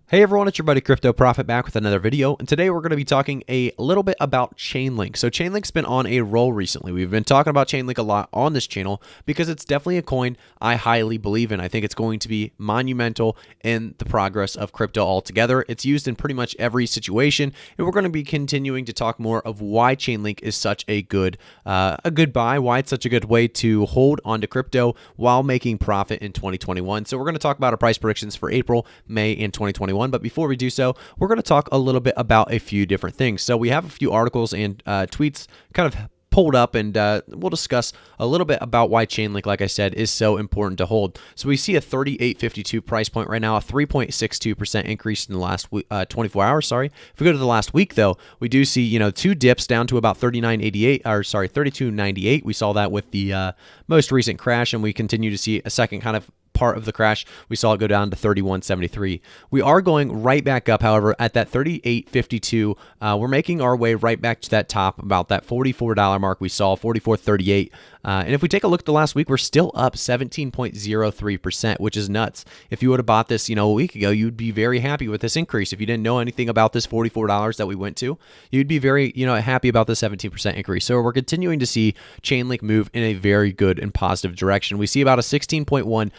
Hey everyone, it's your buddy Crypto Profit back with another video, and today we're going to be talking a little bit about Chainlink. So Chainlink's been on a roll recently. We've been talking about Chainlink a lot on this channel because it's definitely a coin I highly believe in. I think it's going to be monumental in the progress of crypto altogether. It's used in pretty much every situation, and we're going to be continuing to talk more of why Chainlink is such a good buy, why it's such a good way to hold onto crypto while making profit in 2021. So we're going to talk about our price predictions for April, May, and 2021. But before we do so, we're going to talk a little bit about a few different things. So we have a few articles and tweets kind of pulled up, and we'll discuss a little bit about why Chainlink, like I said, is so important to hold. So we see a 38.52 price point right now, a 3.62% increase in the last 24 hours. Sorry. If we go to the last week, though, we do see two dips down to about 32.98. We saw that with the most recent crash, and we continue to see a second kind of part of the crash. We saw it go down to 31.73. We are going right back up, however, at that 38.52. We're making our way right back to that top, about that $44 mark we saw, 44.38. And if we take a look at the last week, we're still up 17.03%, which is nuts. If you would have bought this, a week ago, you'd be very happy with this increase. If you didn't know anything about this $44 that we went to, you'd be very, happy about the 17% increase. So we're continuing to see Chainlink move in a very good and positive direction. We see about a $16.1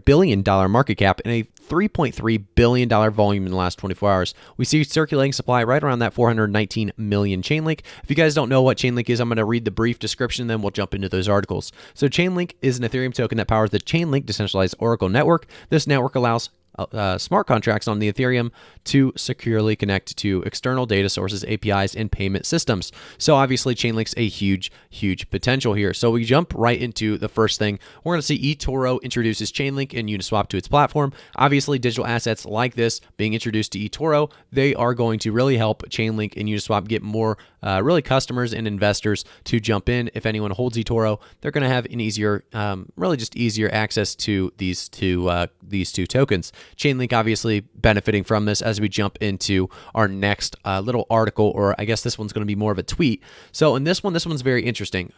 billion market cap and a $3.3 billion volume in the last 24 hours. We see circulating supply right around that 419 million Chainlink. If you guys don't know what Chainlink is, I'm going to read the brief description, then we'll jump into those articles. So Chainlink is an Ethereum token that powers the Chainlink decentralized Oracle network. This network allows smart contracts on the Ethereum to securely connect to external data sources, APIs, and payment systems. So obviously Chainlink's a huge potential here. So we jump right into the first thing. We're going to see Etoro introduces Chainlink and Uniswap to its platform. Obviously, digital assets like this being introduced to Etoro, they are going to really help Chainlink and Uniswap get more really customers and investors to jump in. If anyone holds Etoro, they're going to have an easier, easier access to these two tokens. Chainlink obviously benefiting from this as we jump into our next little article, or I guess this one's going to be more of a tweet. So in this one's very interesting.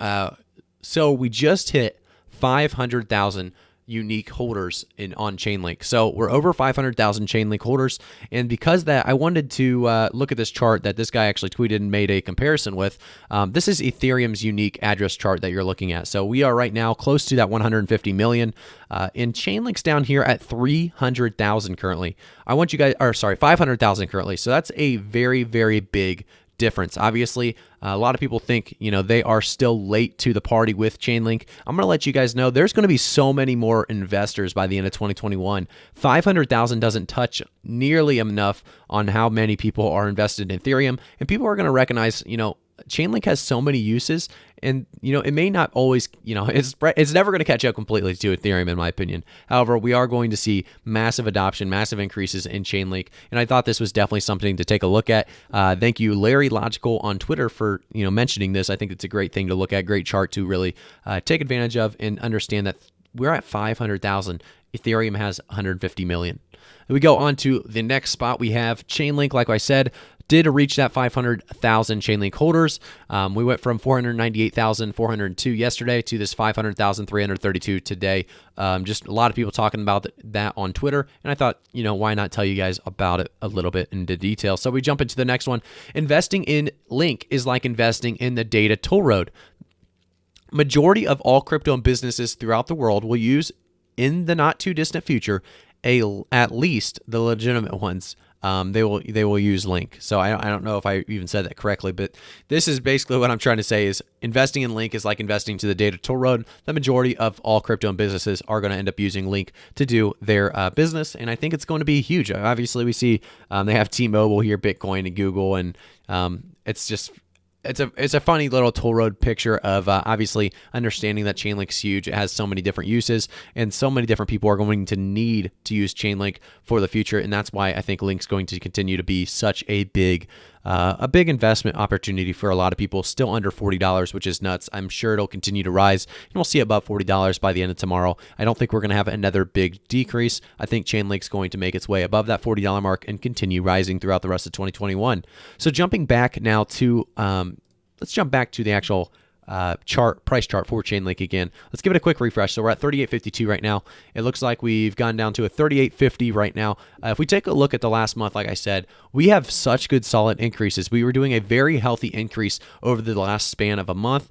So we just hit 500,000 unique holders on Chainlink. So we're over 500,000 Chainlink holders. And because that, I wanted to look at this chart that this guy actually tweeted and made a comparison with. This is Ethereum's unique address chart that you're looking at. So we are right now close to that 150 million. And Chainlink's down here at 300,000 currently. 500,000 currently. So that's a very, very big difference. Obviously, a lot of people think, they are still late to the party with Chainlink. I'm going to let you guys know there's going to be so many more investors by the end of 2021. 500,000 doesn't touch nearly enough on how many people are invested in Ethereum, and people are going to recognize, Chainlink has so many uses, and it may not always, it's never going to catch up completely to Ethereum, in my opinion. However, we are going to see massive adoption, massive increases in Chainlink, and I thought this was definitely something to take a look at. Thank you, Larry Logical on Twitter, for mentioning this. I think it's a great thing to look at, great chart to really take advantage of and understand that we're at 500,000. Ethereum has 150 million. We go on to the next spot. We have Chainlink, like I said, did reach that 500,000 Chainlink holders. We went from 498,402 yesterday to this 500,332 today. Just a lot of people talking about that on Twitter, and I thought, why not tell you guys about it a little bit into detail. So we jump into the next one. Investing in Link is like investing in the data toll road. Majority of all crypto businesses throughout the world will use, in the not too distant future, at least the legitimate ones. They will use Link. So I don't know if I even said that correctly, but this is basically what I'm trying to say is investing in Link is like investing to the data toll road. The majority of all crypto businesses are going to end up using Link to do their business, and I think it's going to be huge. Obviously, we see they have T-Mobile here, Bitcoin, and Google, and it's just it's a funny little toll road picture of obviously understanding that Chainlink's huge. It has so many different uses, and so many different people are going to need to use Chainlink for the future, and that's why I think Link's going to continue to be such a big investment opportunity for a lot of people. Still under $40, which is nuts. I'm sure it'll continue to rise, and we'll see above $40 by the end of tomorrow. I don't think we're going to have another big decrease. I think Chainlink's going to make its way above that $40 mark and continue rising throughout the rest of 2021. So jumping back now to let's jump back to the actual price chart for Chainlink again. Let's give it a quick refresh. So we're at 38.52 right now. It looks like we've gone down to a 38.50 right now. If we take a look at the last month, like I said, we have such good solid increases. We were doing a very healthy increase over the last span of a month.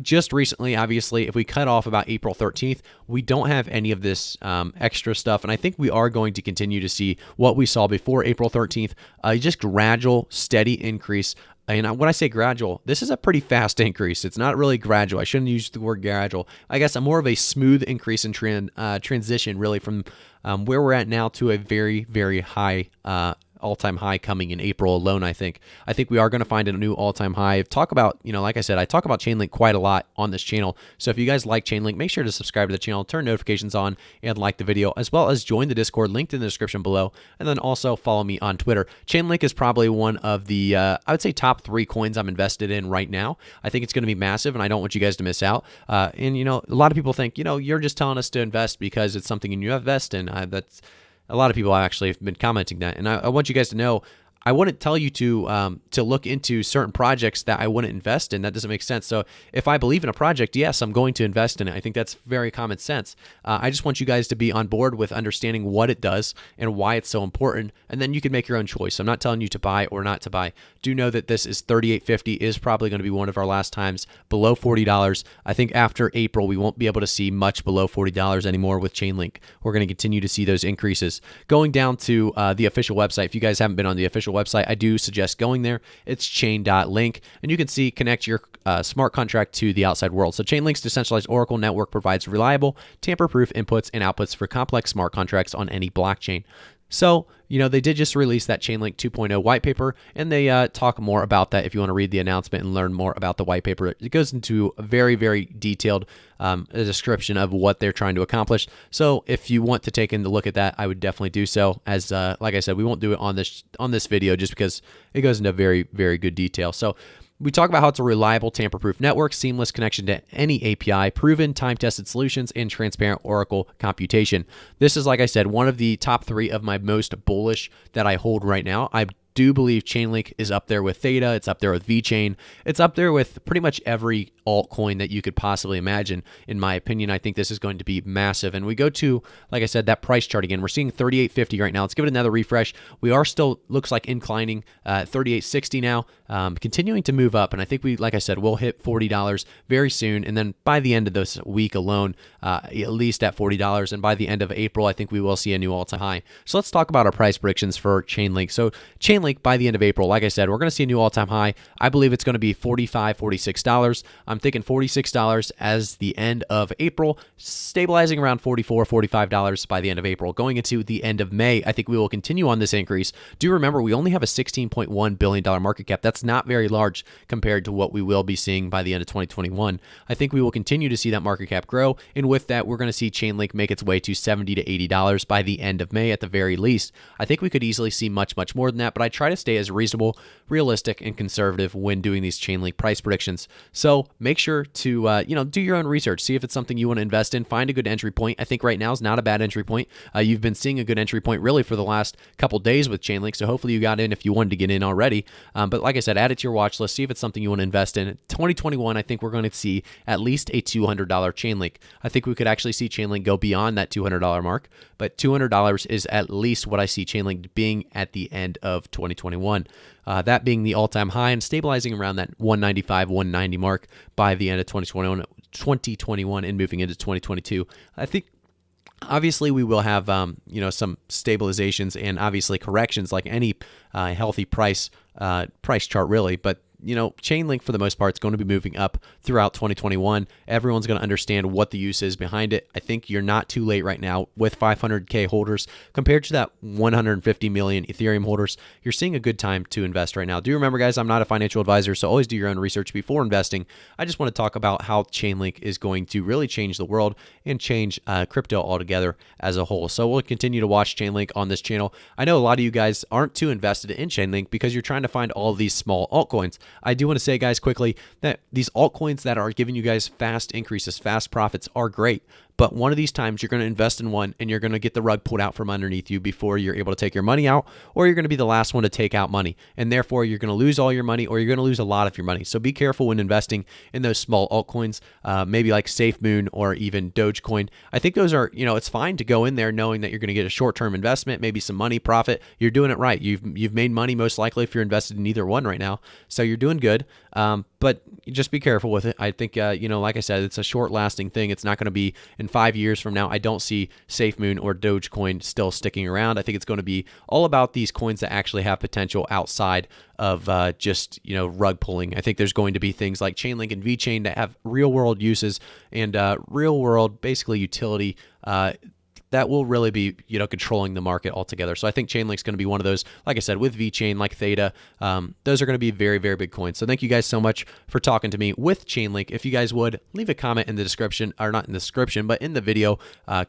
Just recently, obviously, if we cut off about April 13th, we don't have any of this extra stuff. And I think we are going to continue to see what we saw before April 13th, just gradual, steady increase. And when I say gradual, this is a pretty fast increase. It's not really gradual. I shouldn't use the word gradual. I guess more of a smooth increase in transition, really, from where we're at now to a very, very high all-time high coming in April alone. I think we are going to find a new all-time high. Talk about, like I said, I talk about Chainlink quite a lot on this channel. So if you guys like Chainlink, make sure to subscribe to the channel, turn notifications on, and like the video, as well as join the Discord linked in the description below. And then also follow me on Twitter. Chainlink is probably one of the, I would say, top 3 coins I'm invested in right now. I think it's going to be massive, and I don't want you guys to miss out. And a lot of people think, you're just telling us to invest because it's something you invest in. That's a lot of people actually have been commenting that, and I want you guys to know, I wouldn't tell you to look into certain projects that I wouldn't invest in. That doesn't make sense. So if I believe in a project, yes, I'm going to invest in it. I think that's very common sense. I just want you guys to be on board with understanding what it does and why it's so important, and then you can make your own choice. I'm not telling you to buy or not to buy. Do know that this is $38.50 is probably going to be one of our last times below $40. I think after April, we won't be able to see much below $40 anymore with Chainlink. We're going to continue to see those increases. Going down to the official website, if you guys haven't been on the official website, I do suggest going there. It's chain.link, and you can see connect your smart contract to the outside world. So Chainlink's decentralized Oracle network provides reliable, tamper-proof inputs and outputs for complex smart contracts on any blockchain. So, they did just release that Chainlink 2.0 white paper, and they talk more about that if you want to read the announcement and learn more about the white paper. It goes into a very, very detailed description of what they're trying to accomplish. So if you want to take a look at that, I would definitely do so. As like I said, we won't do it on this video just because it goes into very, very good detail. So we talk about how it's a reliable, tamper-proof network, seamless connection to any API, proven, time-tested solutions, and transparent Oracle computation. This is, like I said, one of the top 3 of my most bullish that I hold right now. I do believe Chainlink is up there with Theta. It's up there with VeChain. It's up there with pretty much every altcoin that you could possibly imagine. In my opinion, I think this is going to be massive. And we go to, like I said, that price chart again. We're seeing 38.50 right now. Let's give it another refresh. We are still, looks like, inclining, 38.60 now, continuing to move up. And I think like I said, we'll hit $40 very soon. And then by the end of this week alone, at least at $40. And by the end of April, I think we will see a new all-time high. So let's talk about our price predictions for Chainlink. So Chainlink, by the end of April, like I said, we're going to see a new all-time high. I believe it's going to be $45, $46. I'm thinking $46 as the end of April, stabilizing around $44, $45 by the end of April. Going into the end of May, I think we will continue on this increase. Do remember, we only have a $16.1 billion market cap. That's not very large compared to what we will be seeing by the end of 2021. I think we will continue to see that market cap grow, and with that, we're going to see Chainlink make its way to $70 to $80 by the end of May at the very least. I think we could easily see much, much more than that, but I try to stay as reasonable, realistic, and conservative when doing these Chainlink price predictions. So make sure to do your own research, see if it's something you want to invest in, find a good entry point. I think right now is not a bad entry point. You've been seeing a good entry point really for the last couple days with Chainlink, so hopefully you got in if you wanted to get in already. But like I said, add it to your watch list, see if it's something you want to invest in. 2021, I think we're going to see at least a $200 Chainlink. I think we could actually see Chainlink go beyond that $200 mark, but $200 is at least what I see Chainlink being at the end of 2021. That being the all-time high and stabilizing around that 195, 190 mark by the end of 2021 and moving into 2022. I think obviously we will have some stabilizations and obviously corrections like any healthy price chart really, but Chainlink for the most part is going to be moving up throughout 2021. Everyone's going to understand what the use is behind it. I think you're not too late right now with 500K holders compared to that 150 million Ethereum holders. You're seeing a good time to invest right now. Do remember, guys, I'm not a financial advisor, so always do your own research before investing. I just want to talk about how Chainlink is going to really change the world and change crypto altogether as a whole. So we'll continue to watch Chainlink on this channel. I know a lot of you guys aren't too invested in Chainlink because you're trying to find all of these small altcoins. I do want to say, guys, quickly that these altcoins that are giving you guys fast increases, fast profits are great, But one of these times you're going to invest in one and you're going to get the rug pulled out from underneath you before you're able to take your money out, or you're going to be the last one to take out money. And therefore you're going to lose all your money, or you're going to lose a lot of your money. So be careful when investing in those small altcoins, maybe like SafeMoon or even Dogecoin. I think those are, it's fine to go in there knowing that you're going to get a short-term investment, maybe some money profit. You're doing it right. You've made money most likely if you're invested in either one right now. So you're doing good. But just be careful with it. I think, like I said, it's a short lasting thing. It's not going to be in 5 years from now. I don't see SafeMoon or Dogecoin still sticking around. I think it's going to be all about these coins that actually have potential outside of just, rug pulling. I think there's going to be things like Chainlink and VeChain that have real world uses and real world, basically utility, that will really be, controlling the market altogether. So I think Chainlink's going to be one of those, like I said, with VeChain, like Theta, those are going to be very, very big coins. So thank you guys so much for talking to me with Chainlink. If you guys would, leave a comment in the description, or not in the description, but in the video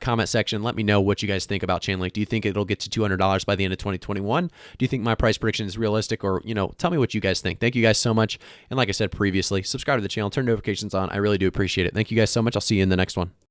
comment section. Let me know what you guys think about Chainlink. Do you think it'll get to $200 by the end of 2021? Do you think my price prediction is realistic? Or, tell me what you guys think. Thank you guys so much. And like I said previously, subscribe to the channel, turn notifications on. I really do appreciate it. Thank you guys so much. I'll see you in the next one.